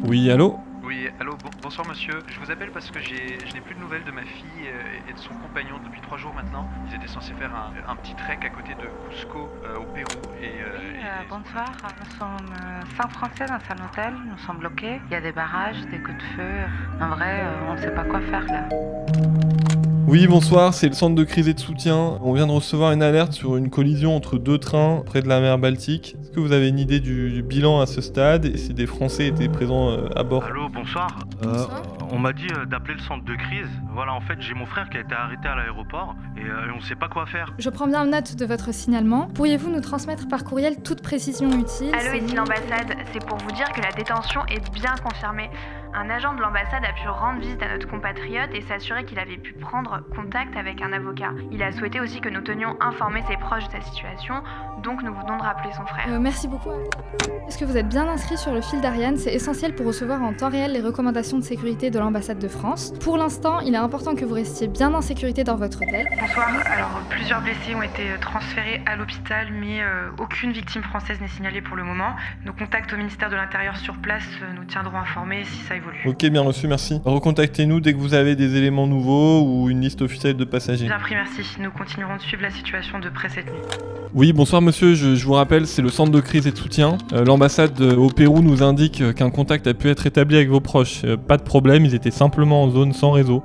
Oui, allô? Oui, allô, bonsoir monsieur. Je vous appelle parce que je n'ai plus de nouvelles de ma fille et de son compagnon depuis 3 jours maintenant. Ils étaient censés faire un petit trek à côté de Cusco, au Pérou. Bonsoir, nous sommes 5 Français dans un hôtel, nous sommes bloqués. Il y a des barrages, des coups de feu. En vrai, on ne sait pas quoi faire là. Oui, bonsoir, c'est le centre de crise et de soutien. On vient de recevoir une alerte sur une collision entre deux trains près de la mer Baltique. Est-ce que vous avez une idée du bilan à ce stade et si des Français étaient présents à bord? Allô, bonsoir. On m'a dit d'appeler le centre de crise. Voilà, en fait, j'ai mon frère qui a été arrêté à l'aéroport et on sait pas quoi faire. Je prends bien note de votre signalement. Pourriez-vous nous transmettre par courriel toute précision utile? Allô, ici l'ambassade. C'est pour vous dire que la détention est bien confirmée. Un agent de l'ambassade a pu rendre visite à notre compatriote et s'assurer qu'il avait pu prendre contact avec un avocat. Il a souhaité aussi que nous tenions informés ses proches de sa situation, donc nous venons de rappeler son frère. Merci beaucoup. Est-ce que vous êtes bien inscrit sur le fil d'Ariane? C'est essentiel pour recevoir en temps réel les recommandations de sécurité de l'ambassade de France. Pour l'instant, il est important que vous restiez bien en sécurité dans votre hôtel. Bonsoir, alors plusieurs blessés ont été transférés à l'hôpital, mais aucune victime française n'est signalée pour le moment. Nos contacts au ministère de l'Intérieur sur place nous tiendront informés si ça évolue. Ok, bien reçu, merci. Recontactez-nous dès que vous avez des éléments nouveaux ou une liste officielle de passagers. Bien pris, merci. Nous continuerons de suivre la situation de près cette nuit. Oui, bonsoir monsieur, je vous rappelle, c'est le centre de crise et de soutien. L'ambassade au Pérou nous indique qu'un contact a pu être établi avec vos proches. Pas de problème, ils étaient simplement en zone sans réseau.